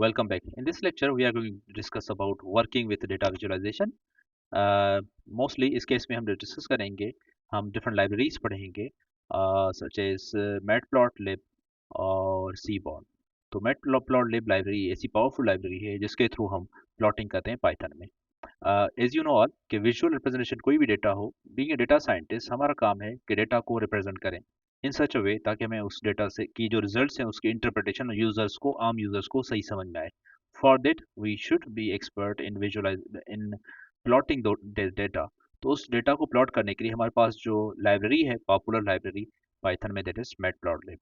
Welcome back. In this lecture, we are going to discuss about working with data visualization. Mostly इस case में हम discuss करेंगे, हम different libraries पढ़ेंगे such as matplotlib और seaborne. तो मैटप्लॉटलिब लाइब्रेरी ऐसी पावरफुल लाइब्रेरी है जिसके थ्रू हम प्लॉटिंग करते हैं पाइथन में. एज यू नो ऑल कि विजुअल रिप्रेजेंटेशन कोई भी डेटा हो, बीइंग ए डेटा साइंटिस्ट हमारा काम है कि डेटा को रिप्रेजेंट करें इन सच अ वे ताकि हमें उस डेटा से की जो रिजल्ट्स हैं उसकी इंटरप्रिटेशन यूजर्स को, आम यूजर्स को सही समझ में आए. For that we should be expert in visualize in plotting data. तो उस डेटा को प्लॉट करने के लिए हमारे पास जो लाइब्रेरी है, पॉपुलर लाइब्रेरी पाइथन में, that is matplotlib.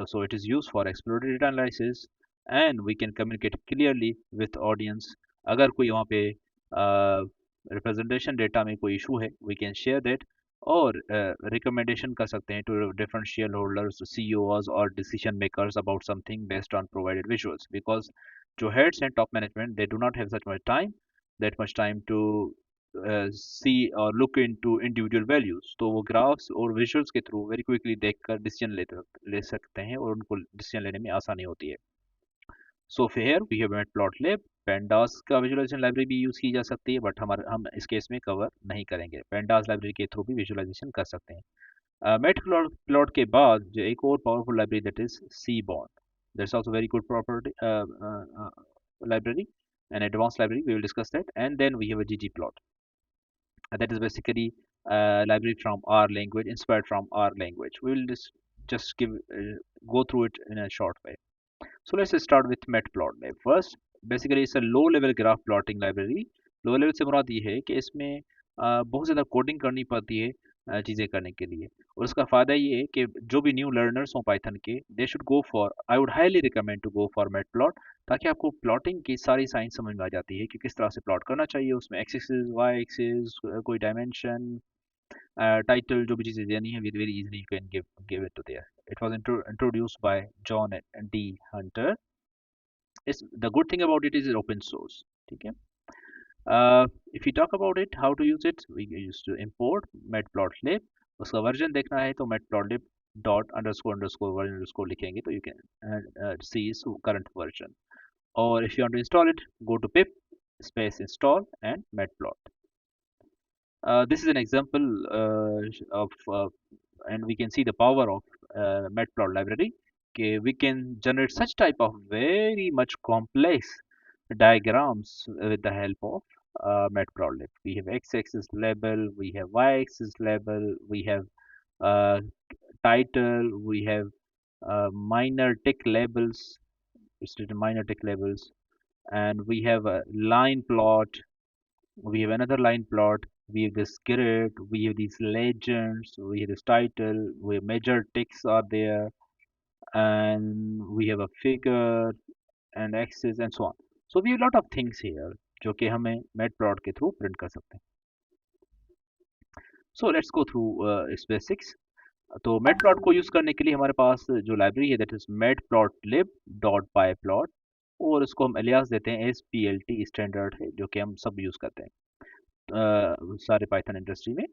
So it is used for exploratory data analysis and we can communicate clearly with audience. अगर कोई वहाँ पे representation data में कोई issue है, we can share that और recommendation कर सकते हैं to different shareholders, CEOs or decision makers about something based on provided visuals. Because जो heads and top management, they do not have that much time to see or look into individual values. तो वो graphs और visuals के through very quickly देखकर decision ले सकते हैं और उनको decision लेने में आसानी होती है. So here we have matplotlib. pandas का visualization library भी यूज की जा सकती है, बट हम इस केस में कवर नहीं करेंगे. pandas लाइब्रेरी के थ्रू भी विजुअलाइजेशन कर सकते हैं. मैटप्लॉट के बाद जो एक और powerful library, that is Seaborn. That's also very good property library, an advanced library. We will discuss that. And then we have a ggplot. That is basically a library from R language, inspired from R language. We will just go through it in a short way. So let's start with matplotlib. First, basically it's a low level graph plotting library. Low level से मुराद ये है कि इसमें बहुत ज़्यादा coding करनी पड़ती है चीज़ें करने के लिए. और उसका फ़ायदा ये है कि जो भी न्यू लर्नर्स हों पाइथन के, they should go for, I would highly recommend to go for Matplot, ताकि आपको प्लॉटिंग की सारी साइंस समझ में आ जाती है कि किस तरह से प्लॉट करना चाहिए. उसमें एक्स एक्सिस, वाई एक्सिस, कोई डायमेंशन, टाइटल, जो भी चीज़ें देनी है, very easily you can give it to there. It was introduced by John D Hunter. The good thing about it is open source. ठीक है. If you talk about it, how to use it, we used to import matplotlib. उसका version देखना है तो matplotlib dot underscore underscore version underscore लिखेंगे तो you can see its current version. Or if you want to install it, go to pip space install and matplot. This is an example of and we can see the power of matplot library. Okay, we can generate such type of very much complex diagrams with the help of matplotlib. We have x-axis label, we have y-axis label, we have uh, title, we have minor tick labels, it's written minor tick labels, and we have a line plot, we have another line plot, we have this grid, we have these legends, we have this title, we have major ticks are there, and we have a figure and axis and so on. So we have a lot of things here जो कि हमें matplot के through print कर सकते हैं. So let's go through its basics. तो matplot को use करने के लिए हमारे पास जो लाइब्रेरी है, that is matplotlib.pyplot, और इसको हम एलियास देते हैं एज PLT स्टैंडर्ड है, जो कि हम सब यूज करते हैं. सारे पाइथन इंडस्ट्री में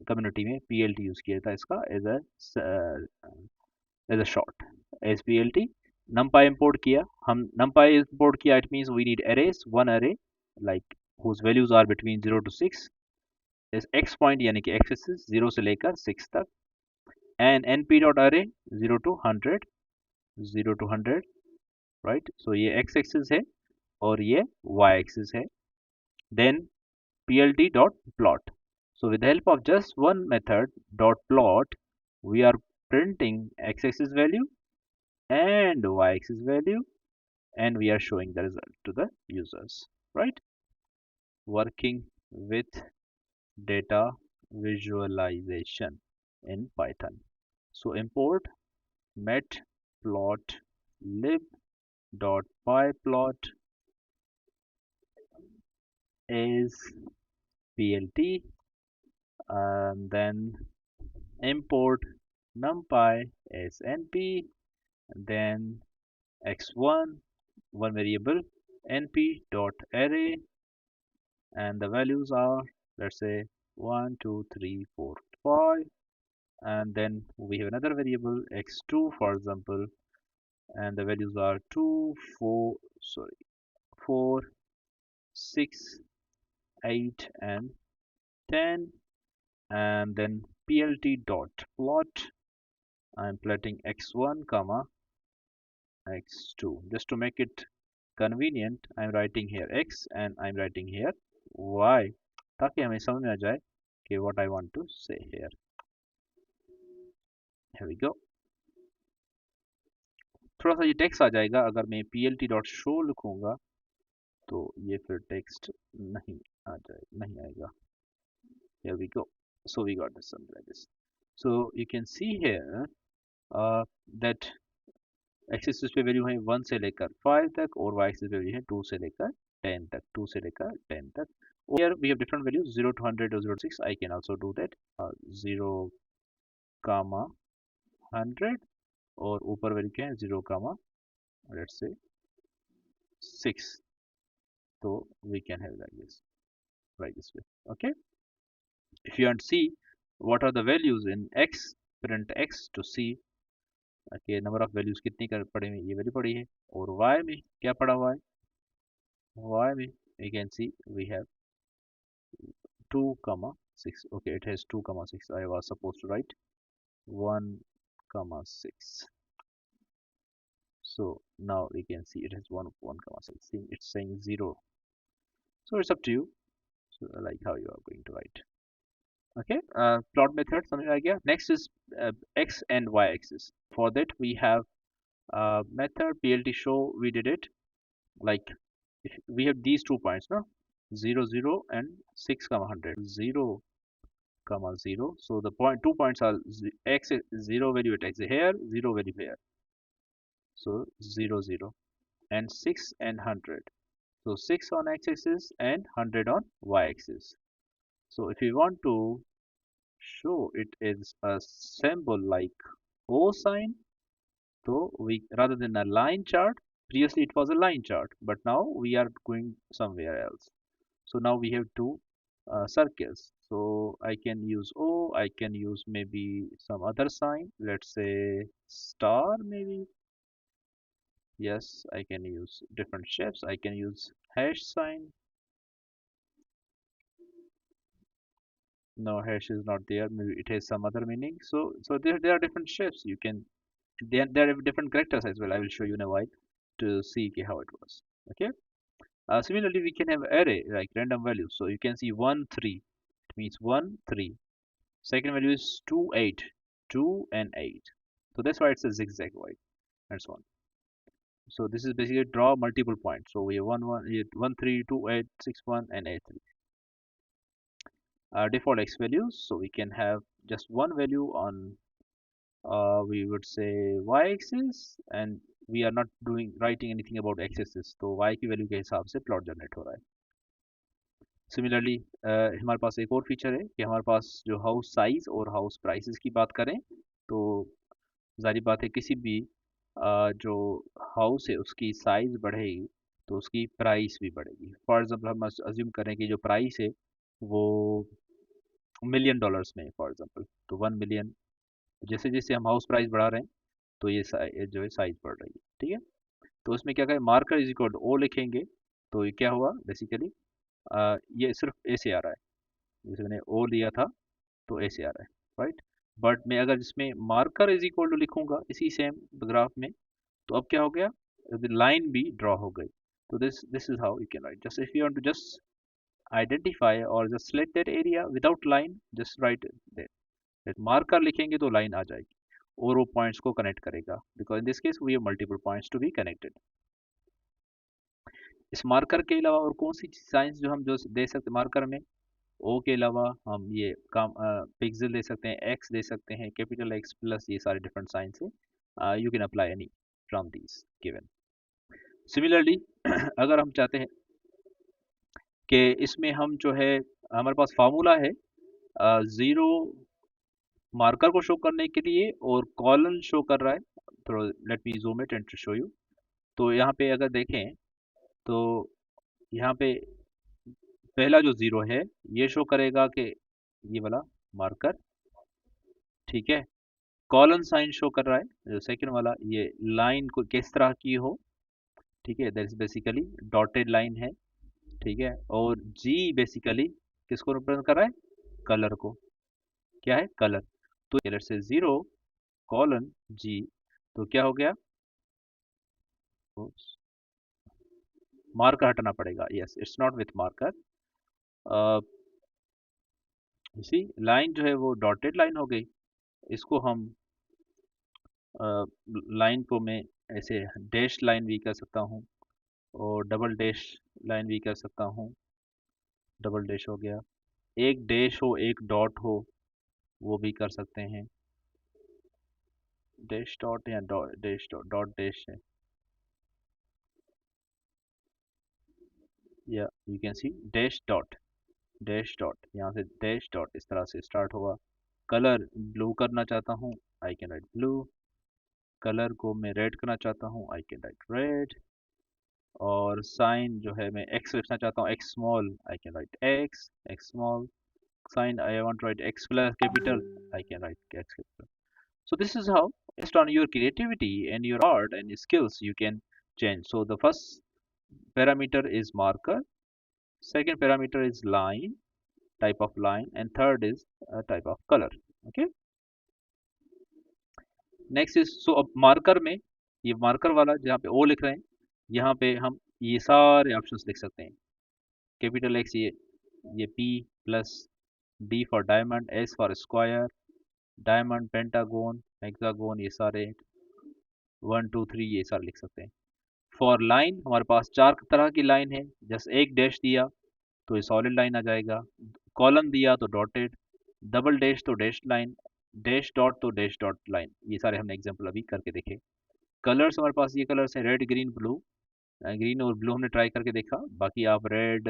कम्युनिटी में PLT यूज किया था इसका as a short, as PLT. numpy import किया, हम numpy import किया, it means we need arrays, one array like whose values are between 0 to 6 is x point यानी कि x axis 0 से लेकर 6 तक, and np.array 0 to 100, 0 to 100, right. So ये x axis है और ये y axis है. Then plt.plot. So with the help of just one method dot plot, we are printing x-axis value and y-axis value, and we are showing the result to the users, right. Working with data visualization in Python. So import matplotlib.pyplot is PLT, and then import numpy as np, and then x1, one variable, np dot array, and the values are, let's say, 1 2 3 4 5, and then we have another variable x2, for example, and the values are 2 4 sorry 4 6 8 and 10, and then plt dot plot. I'm plotting x1 comma x2. Just to make it convenient, I'm writing here x and I'm writing here y, ताकि हमें समझ में आ जाए कि what I want to say here. Here we go. थोड़ा सा ये text आ जाएगा, अगर मैं plt dot show लिखूंगा तो ये फिर टेक्स्ट नहीं आ जाए, नहीं आएगा. Here we go. So we got this something like this. So you can see here that x axis पे वैल्यू है 1 से लेकर 5 तक और y एक्सिस पे वैल्यू है 2 से लेकर 10 तक, 2 से लेकर 10 तक. Here we have different values 0 to 100 or 0 to 6. I can also do that 0 comma 100 और ऊपर वैल्यू क्या है 0 comma let's say 6. So we can have like this way. Okay, if you want to see what are the values in x, print x to see कि number of values कितनी कर पड़े हुए, ये वैल्यू पड़ी है. और y में क्या पड़ा हुआ है, y में you can see we have 2 comma 6. Okay, it has 2 comma 6. I was supposed to write 1 comma 6. So now we can see it has 1 comma 6. See, it's saying 0. So it's up to you, so like how you are going to write. Okay, plot method समझ आ गया. Next is x and y axis. For that we have method plt show. We did it like if we have these 2 points, no, 0 0 and 6 comma 100, 0 comma 0. So the 2 points are x 0 value at x here, 0 value here, so 0 0 and 6 and 100. So 6 on x-axis and 100 on y-axis. So if you want to show it is a symbol like O sign, so we, rather than a line chart, previously it was a line chart, but now we are going somewhere else. So now we have two circles. So I can use O, I can use maybe some other sign, let's say star maybe. Yes, I can use different shapes. I can use hash sign. No, hash is not there, maybe it has some other meaning. So there are different shapes. You can, there are different characters as well. I will show you in a while to see how it was. Okay, similarly we can have array like random values. So you can see 1 3, it means 1 3. Second value is 2 8, 2 and 8. So that's why it's a zigzag white and so on. So this is basically draw multiple points. So we have 1 1 1 3 2 8 6 1 and 8 3. Default x values, so we can have just one value on we would say y-axis, and we are not doing writing anything about x-axis, तो y की value के हिसाब से plot generate हो रहा है. Similarly हमारे पास एक और फीचर है कि हमारे पास जो हाउस साइज और हाउस प्राइसेस की बात करें तो जारी बात है किसी भी जो हाउस है उसकी साइज बढ़ेगी तो उसकी प्राइस भी बढ़ेगी. फॉर एग्जांपल हम अज्यूम करें कि जो प्राइस है वो $1,000,000 में, फॉर एग्जांपल, तो 1 मिलियन. जैसे जैसे हम हाउस प्राइस बढ़ा रहे हैं तो ये जो है साइज बढ़ रही है. ठीक है, तो उसमें क्या करें, marker is equal to o लिखेंगे तो ये क्या हुआ बेसिकली ये सिर्फ ए से आ रहा है. जैसे मैंने ओ लिया था तो ए से आ रहा है, राइट. बट मैं अगर इसमें मार्कर इज इक्वल टू लिखूंगा इसी सेम ग्राफ में तो अब क्या हो गया, लाइन भी ड्रॉ हो गई. तो this is how you can write. Just if you want to just identify or just select that area without line, just write that marker लिखेंगे तो line आ जाएगी और वो पॉइंट्स को कनेक्ट करेगा, because in this case we have multiple points to be connected. इस marker के अलावा और कौन सी साइंस जो हम जो दे सकते मार्कर में, ओ के अलावा हम ये काम पिक्सल दे सकते हैं, एक्स दे सकते हैं, कैपिटल एक्स प्लस, ये सारे डिफरेंट साइंस है. You can apply any from these given. Similarly अगर हम चाहते हैं कि इसमें हम जो है हमारे पास फार्मूला है ज़ीरो मार्कर को शो करने के लिए और कॉलन शो कर रहा है. तो let me zoom it and to show you. तो यहाँ पे अगर देखें तो यहाँ पे पहला जो ज़ीरो है ये शो करेगा कि ये वाला मार्कर, ठीक है, कॉलन साइन शो कर रहा है, जो सेकंड वाला ये लाइन को किस तरह की हो, ठीक है, that is basically dotted line है, ठीक है। और जी बेसिकली किसको रिप्रेजेंट कर रहा है, कलर को, क्या है, कलर। तो लेट्स से 0 कॉलन जी, तो क्या हो गया, मार्कर हटाना पड़ेगा, yes it's not with marker. इसी लाइन जो है वो डॉटेड लाइन हो गई, इसको हम लाइन को मैं ऐसे डैश लाइन भी कर सकता हूँ और डबल डैश लाइन भी कर सकता हूँ, डबल डैश हो गया, एक डैश हो एक डॉट हो वो भी कर सकते हैं, डैश डॉट या डैश डॉट, डॉट डैश है, या you can see dash dot, dash dot, यहाँ से डैश डॉट इस तरह से स्टार्ट होगा। कलर ब्लू करना चाहता हूँ, I can write blue, colour को मैं रेड करना चाहता हूँ, आई कैन राइट रेड, और साइन जो है मैं एक्स लिखना चाहता हूँ, x small, I can write x, x small, sign I want to write x plus capital, I can write x capital. So this is how, based on your creativity and your art and skills, you can change. So the first parameter is marker, second parameter is line, type of line, and third is a type of color. Okay, next is, so अब marker में ये marker वाला जहाँ पे O लिख रहे हैं, यहाँ पे हम ये सारे options लिख सकते हैं, capital X ये P plus D for diamond, S for square, diamond, pentagon, hexagon, ये सारे 1 2 3 ये सारे लिख सकते हैं। फॉर लाइन हमारे पास 4 तरह की लाइन है, जस्ट एक डैश दिया तो ये सॉलिड लाइन आ जाएगा, कॉलम दिया तो डॉटेड, डबल डैश तो डैश लाइन, डैश डॉट तो डैश डॉट लाइन, ये सारे हमने एग्जांपल अभी करके देखे। कलर्स हमारे पास ये कलर्स हैं, रेड ग्रीन ब्लू, ग्रीन और ब्लू हमने ट्राई करके देखा, बाकी आप रेड,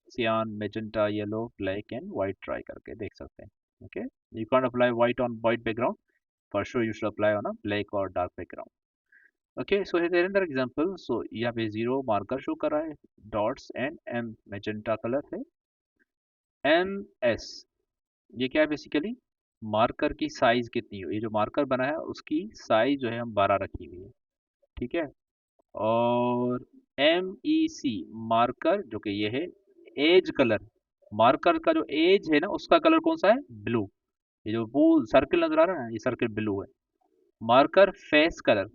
सियान, magenta, yellow, black and white try करके देख सकते हैं। Okay, you can apply white on white background, for sure you should apply on a black or dark background. Okay, so here's another example. So यहाँ पे 0 marker show कर रहा है, dots and M magenta color है, MS ये क्या है, basically marker की साइज कितनी हो, ये जो मार्कर बना है उसकी साइज जो है हम 12 रखी हुई है, ठीक है। और MEC मार्कर जो कि ये है एज कलर, मार्कर का जो एज है ना उसका कलर कौन सा है, ब्लू, ये जो वो सर्कल नजर आ रहा है ना ये सर्कल ब्लू है। मार्कर फेस कलर,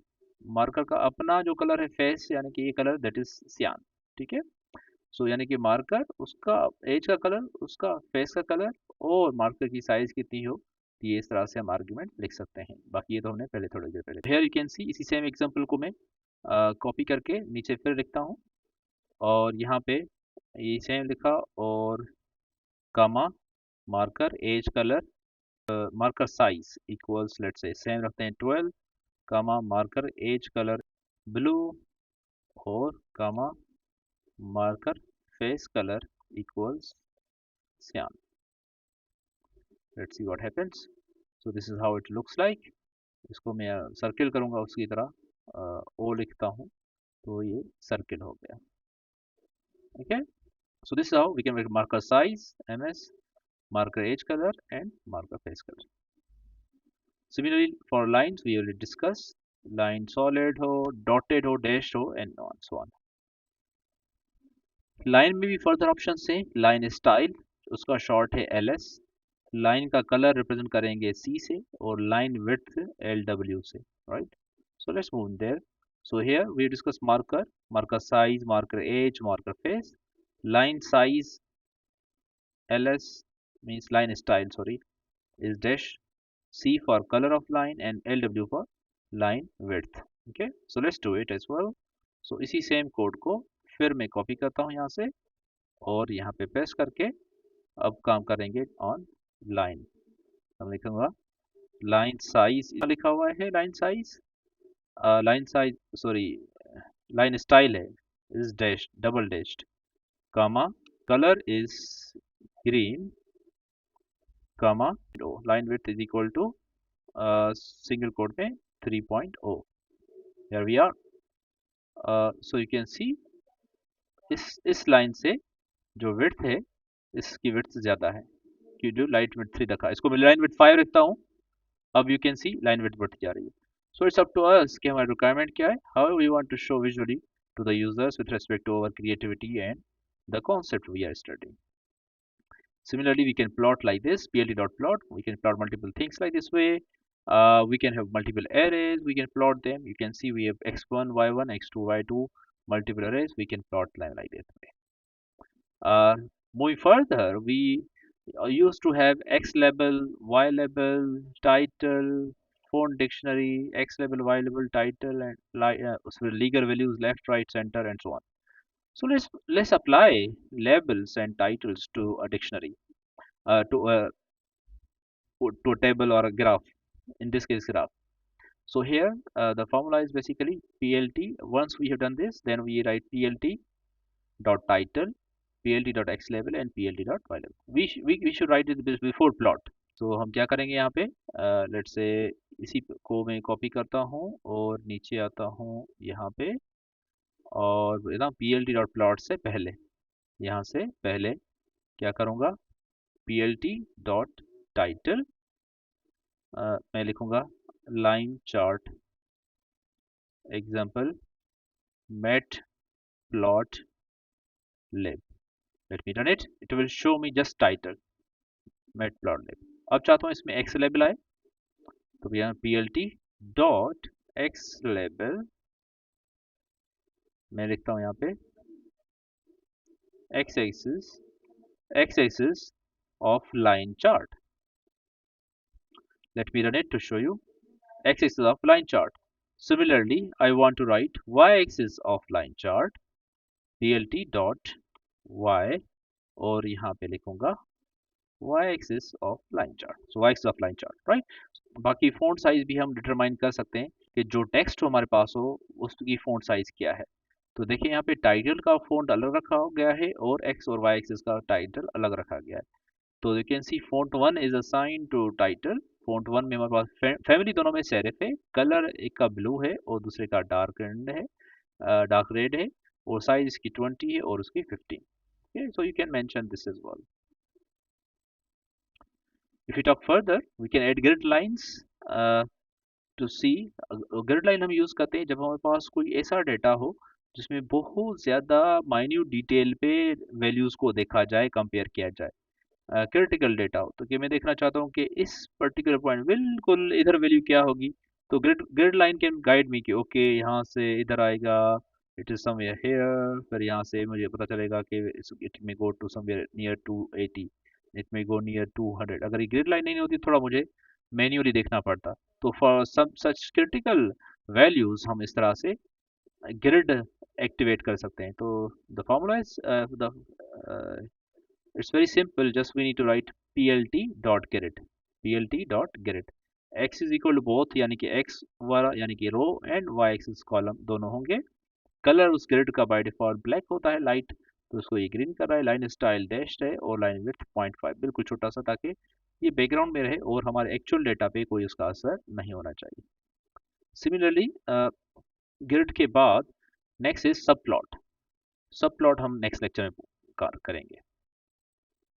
मार्कर का अपना जो कलर है फेस, यानी कि ये कलर दैट इज सियान, ठीक है। सो यानी कि मार्कर उसका एज का कलर, उसका फेस का कलर, और मार्कर की साइज कितनी हो, तो ये इस तरह से हम आर्ग्यूमेंट लिख सकते हैं। बाकी ये तो हमने पहले थोड़ी देर पहले, हियर यू कैन सी, इसी सेम एग्जांपल को मैं कॉपी करके नीचे फिर लिखता हूँ, और यहाँ पे ये सेम लिखा, और comma, marker, edge colour, marker size equals, let's say same रखते हैं 12, comma marker edge colour blue, और comma marker face colour equals cyan. Let's see what happens. So this is how it looks like. इसको मैं circle करूंगा उसकी तरह, ओ लिखता हूँ तो ये सर्किल हो गया। Okay, so this is how we can make marker size ms, marker edge color and marker face color. Similarly for lines we already discussed, line solid हो, dotted हो, dashed हो, and so on. लाइन में भी further option है, line style उसका short है LS, line का colour represent करेंगे C से, और लाइन विड्थ LW से, right. So let's move there. So here we discuss marker, marker size, marker edge, marker face, line size LS means line style, sorry, is dash, C for color of line and LW for line width. Okay, so let's do it as well. So इसी same code को फिर मैं copy करता हूँ यहाँ से, और यहाँ पे पेस्ट करके अब काम करेंगे ऑन लाइन। हम लिखूंगा लाइन साइज, लिखा हुआ है line size, line size sorry line style है is dash, double dashed, comma colour is green, comma line width is equal to single quote में 3.0। Here we are. So you can see इस line से जो width है इसकी width ज्यादा है, कि जो लाइट विड्थ 3 रखा है, इसको मैं लाइन विड्थ 5 रखता हूँ, अब you can see line width बढ़ती जा रही है. So it's up to us कि हमारी रिक्वायरमेंट क्या है, how we want to show visually to the users with respect to our creativity and the concept we are studying. Similarly, we can plot like this, plt.plot. We can plot multiple things like this way. We can have multiple arrays. We can plot them. You can see we have x1, y1, x2, y2, multiple arrays. We can plot them like this way. Moving further, we used to have x label, y label, title, font dictionary, x label, y label, title, and so legal values left, right, center, and so on. So let's apply labels and titles to a dictionary, to a table or a graph. In this case, graph. So here the formula is basically plt. Once we have done this, then we write plt dot title, plt dot x label, and plt dot y label. We should write it before plot. So हम क्या करेंगे यहाँ पे? Let's say इसी को मैं copy करता हूँ और नीचे आता हूँ यहाँ पे, और ना plt dot plot से पहले, यहाँ से पहले क्या करूँगा, plt dot title, मैं लिखूँगा line chart example matplotlib. Let me run it. It will show me just title matplotlib. अब चाहता हूँ इसमें x label आए, तो यहाँ plt dot x label मैं लिखता हूँ यहाँ पे x axis of line chart. Let me run it to show you x-axis of line chart. Similarly, I want to write y-axis of line chart, plt dot y, और यहाँ पे लिखूंगा y-axis of line chart. So y-axis of line chart, right? बाकी font size भी हम determine कर सकते हैं कि जो text हमारे पास हो उसकी font size क्या है. तो देखिए यहाँ पे title का font अलग रखा गया है और x और y axis का title अलग रखा गया है. तो you can see font 1 is assigned to title. font 1 में हमारे पास फैमिली दोनों में सेरिफ है, कलर एक का ब्लू है और दूसरे का डार्क रेड है, और साइज इसकी 20 है और उसकी 15. okay, so you can mention this as well. If we talk further, we can add grid lines to see. grid line हम यूज करते हैं जब हमारे पास कोई ऐसा डेटा हो जिसमें बहुत ज्यादा माइन्यूट डिटेल पे वैल्यूज को देखा जाए, कंपेयर किया जाए. क्रिटिकल डेटा हो तो कि मैं देखना चाहता हूँ कि इस पर्टिकुलर पॉइंट बिल्कुल इधर वैल्यू क्या होगी, तो grid line can guide me कि ओके यहाँ से इधर आएगा, इट इज समवेयर हियर, फिर यहाँ से मुझे पता चलेगा कि it may go to somewhere near 280, it may go near 200. अगर ये ग्रिड लाइन नहीं होती थोड़ा मुझे मैन्युअली देखना पड़ता. तो for some such critical values हम इस तरह से ग्रिड एक्टिवेट कर सकते हैं. तो the formula is the it's very simple, just we need to write plt dot grid. x is equal to both, यानी कि x वाला यानी कि row and y axis column दोनों होंगे. कलर उस ग्रिड का बाय डिफॉल्ट ब्लैक होता है, लाइट, तो उसको ये ग्रीन कर रहा है. लाइन स्टाइल डैश्ड है और लाइन विड्थ 0.5, बिल्कुल छोटा सा, ताकि ये बैकग्राउंड में रहे और हमारे एक्चुअल डेटा पे कोई उसका असर नहीं होना चाहिए. सिमिलरली ग्रिड के बाद नेक्स्ट इज सब प्लॉट. सब प्लॉट हम नेक्स्ट लेक्चर में करेंगे.